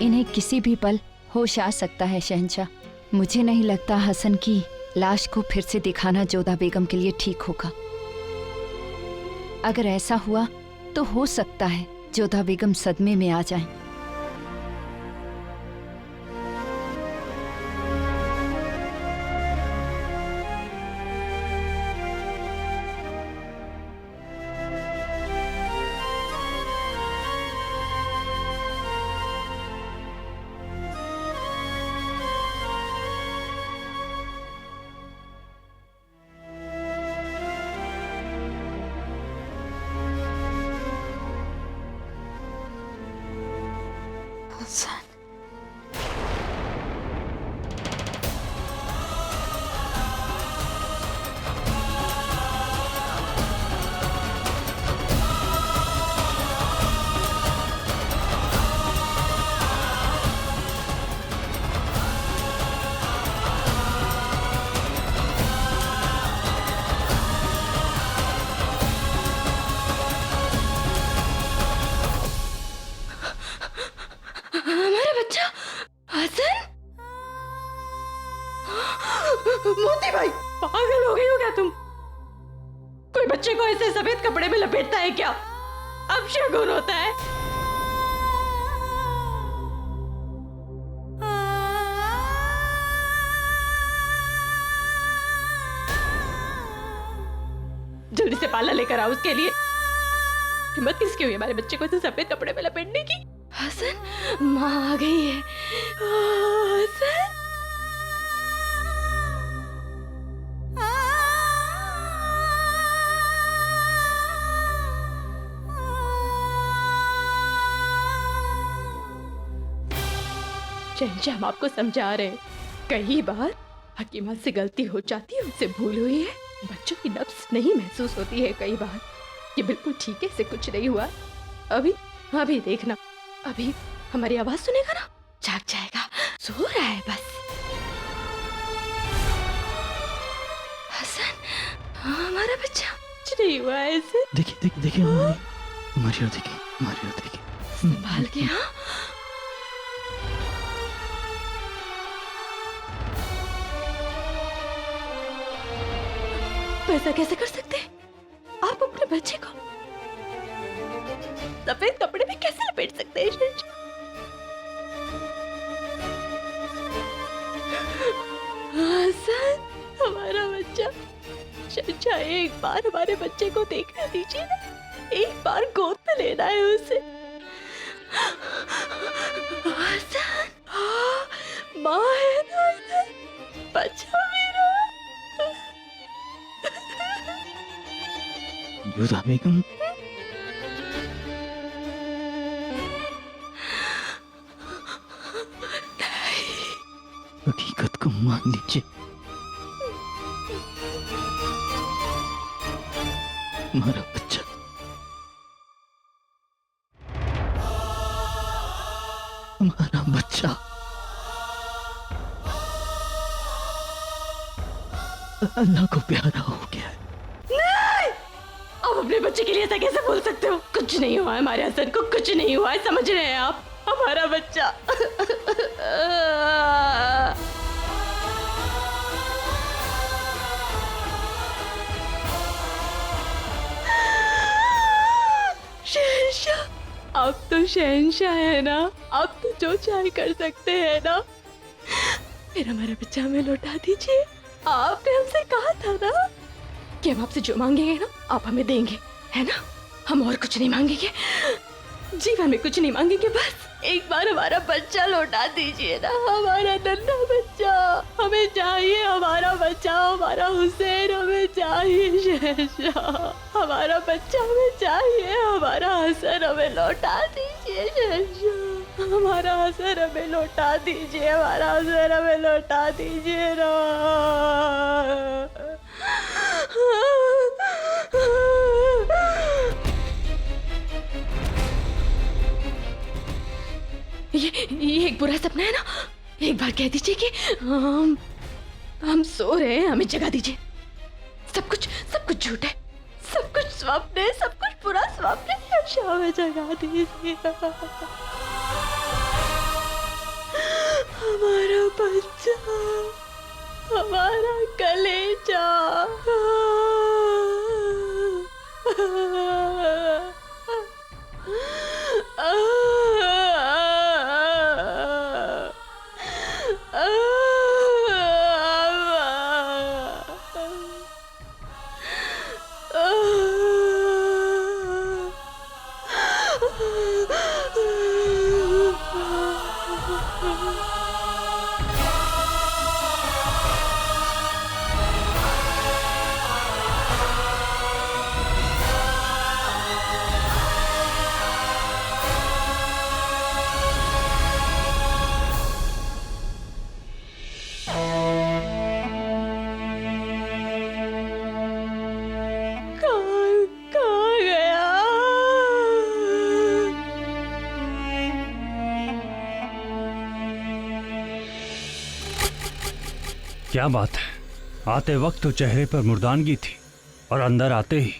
इन्हें किसी भी पल होश आ सकता है शहंशाह। मुझे नहीं लगता हसन की लाश को फिर से दिखाना जोधा बेगम के लिए ठीक होगा। अगर ऐसा हुआ तो हो सकता है जोधा बेगम सदमे में आ जाएं। मोती भाई, पागल हो गई हो क्या तुम? कोई बच्चे को ऐसे सफेद कपड़े में लपेटता है क्या? अब शगुन होता है। जल्दी से पाला लेकर आओ उसके लिए। हिम्मत किसकी हुई हमारे बच्चे को ऐसे सफेद कपड़े में लपेटने की? हसन, माँ आ गई है। हसन, शहंशाह, हम आपको समझा रहे हैं, कई बार हकीमा से गलती हो जाती है, उनसे भूल हुई है। बच्चों की नब्ज नहीं महसूस होती है कई बार। ये बिल्कुल ठीक है, से कुछ नहीं हुआ। अभी देखना, अभी हमारी आवाज सुनेगा ना, जाग जाएगा, सो रहा है बस। हसन, हमारा बच्चा कुछ नहीं हुआ ऐसे। देखिए हमारी ओर देखिए। संभाल के। हाँ, ऐसा कैसे कर सकते हैं आप? अपने बच्चे को सफेद कपड़े में कैसे लपेट सकते हैं? हसन, हमारा बच्चा। शहंशाह, एक बार हमारे बच्चे को देखने दीजिए ना, एक बार गोद में लेना है उसे। हसन, हाँ, माँ है ना इधर, बच्चा मेरा। जोधा बेगम, हकीकत को मान लीजिए। हमारा बच्चा अल्लाह को प्यारा हो गया है। नहीं! आप अपने बच्चे के लिए ऐसा कैसे बोल सकते हो? कुछ नहीं हुआ है हमारे हसन को, कुछ नहीं हुआ है, समझ रहे हैं आप? हमारा बच्चा। शहंशाह, आप तो शहंशाह है ना, आप तो जो चाहे कर सकते हैं ना। फिर हमारा बच्चा हमें लौटा दीजिए। आपने हमसे कहा था ना कि हम आपसे जो मांगेंगे ना आप हमें देंगे, है ना? हम और कुछ नहीं मांगेंगे, जीवन में कुछ नहीं मांगेंगे, बस एक बार हमारा बच्चा लौटा दीजिए ना, हमारा नन्हा बच्चा हमें चाहिए, हमारा बच्चा, हमारा हुसैन हमें चाहिए। शहंशाह, हमारा बच्चा हमें चाहिए, हमारा हसन हमें लौटा दीजिए। शहंशाह, हमारा हसन हमें लौटा दीजिए, हमारा हसन हमें लौटा दीजिए ना। ये एक बुरा सपना है ना, एक बार कह दीजिए कि हम सो रहे हैं, हमें जगा दीजिए। सब कुछ झूठ है, सब कुछ स्वप्न है, सब कुछ बुरा स्वप्न है। हमें जगा दीजिए। कहाँ गया? क्या बात है, आते वक्त तो चेहरे पर मुर्दानगी थी और अंदर आते ही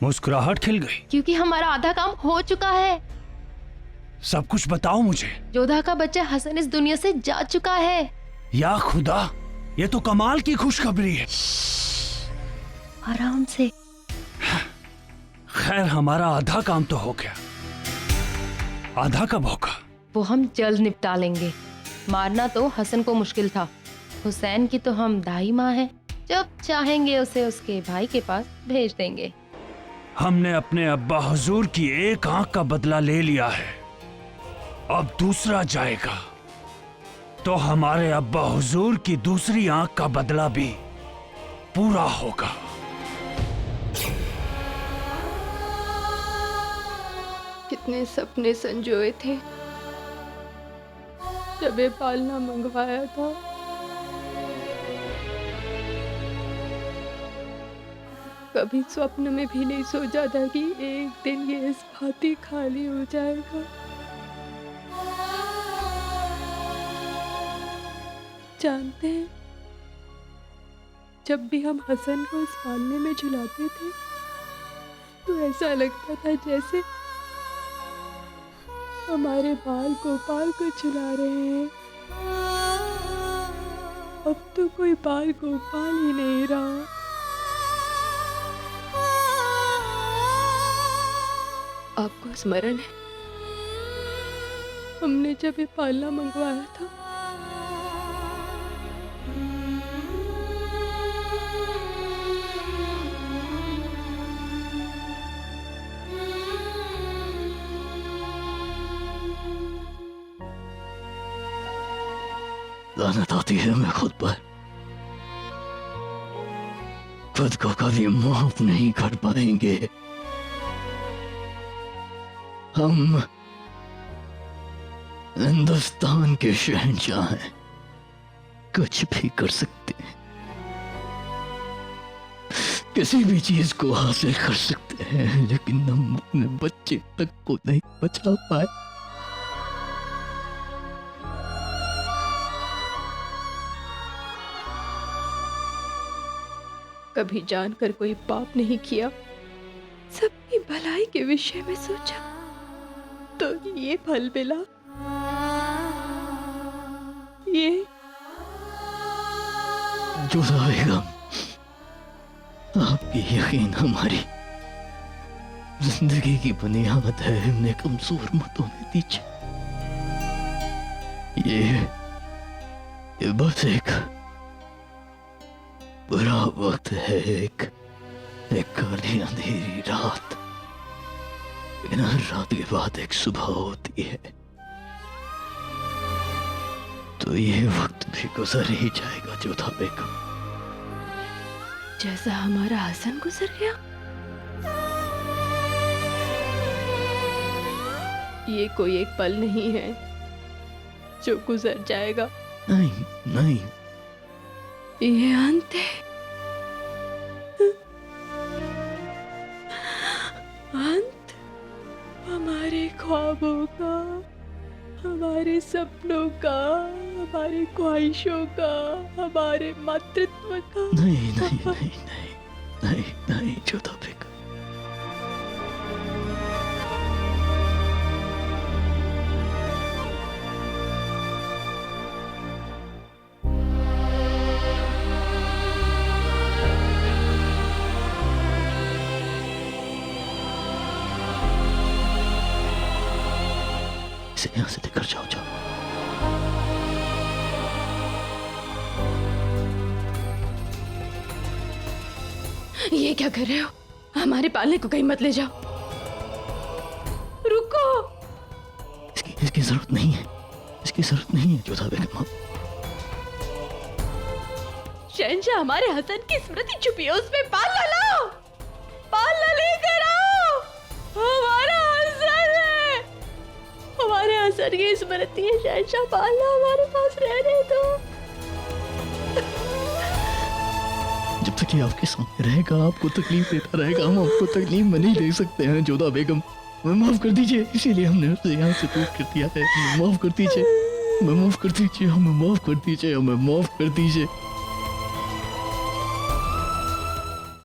मुस्कुराहट खिल गई। क्योंकि हमारा आधा काम हो चुका है। सब कुछ बताओ मुझे। जोधा का बच्चा हसन इस दुनिया से जा चुका है। या खुदा, ये तो कमाल की खुशखबरी है। आराम से। खैर, हमारा आधा काम तो हो गया, आधा कब होगा? वो हम जल्द निपटा लेंगे। मारना तो हसन को मुश्किल था, हुसैन की तो हम दाई माँ हैं। जब चाहेंगे उसे उसके भाई के पास भेज देंगे। हमने अपने अब्बा हुजूर की एक आंख का बदला ले लिया है, अब दूसरा जाएगा तो हमारे अब्बा हुजूर की दूसरी आंख का बदला भी पूरा होगा। कितने सपने संजोए थे जब ये पालना मंगवाया था। कभी स्वप्न में भी नहीं सोचा था कि एक दिन ये इस भांति खाली हो जाएगा। जानते हैं, जब भी हम हसन को इस पालने में झुलाते थे तो ऐसा लगता था जैसे हमारे बाल गोपाल को झुला रहे हैं। अब तो कोई बाल गोपाल ही नहीं रहा। आपको स्मरण है, हमने जब ये पालना मंगवाया था लानत आती है हमें खुद पर। खुद को कभी माफ नहीं कर पाएंगे। हम हिंदुस्तान के शहंशाह हैं, कुछ भी कर सकते हैं, किसी भी चीज को हासिल कर सकते हैं, लेकिन हम अपने बच्चे तक को नहीं बचा पाए। कभी जानकर कोई पाप नहीं किया, सबकी भलाई के विषय में सोचा तो ये फल मिला। ये जोधा बेगम, आपकी यकीन हमारी जिंदगी की बुनियाद है, इन्हें कमजोर मत होने दीजिए। ये बस एक बुरा वक्त है, एक काली अंधेरी रात, लेकिन हर रात के बाद एक सुबह होती है, तो ये वक्त भी गुजर ही जाएगा जोधा बेगम। जैसा हमारा हसन गुजर गया, ये कोई एक पल नहीं है जो गुजर जाएगा। नहीं नहीं, ये अंत है, अंत हमारे ख्वाबों का, हमारे सपनों का, हमारी ख्वाहिशों का, हमारे मातृत्व का। नहीं नहीं नहीं नहीं नहीं नहीं जोधा बेगम। इसे यहाँ से लेकर जाओ, जाओ। ये क्या कर रहे हो? हमारे पालने को कहीं मत ले जाओ। रुको। इसकी जरूरत नहीं है, इसकी जरूरत नहीं है जोधा बेगम। शहंशाह, हमारे हसन की स्मृति छुपी है, उसमें पालना लाओ, पालना लेकर आओ। हमारा हसन है, हमारे हसन की स्मृति है। शहंशाह, पालना हमारे पास रहने दो। जब तक ये आपके सामने रहेगा आपको तकलीफ देता रहेगा, हम आपको तकलीफ में नहीं दे सकते हैं जोधा बेगम। हमें माफ कर दीजिए, इसीलिए हमने उसे यहाँ से दूर कर दिया है। हमें माफ कर दीजिए, हमें माफ कर दीजिए, हमें माफ कर दीजिए, हमें माफ कर दीजिए।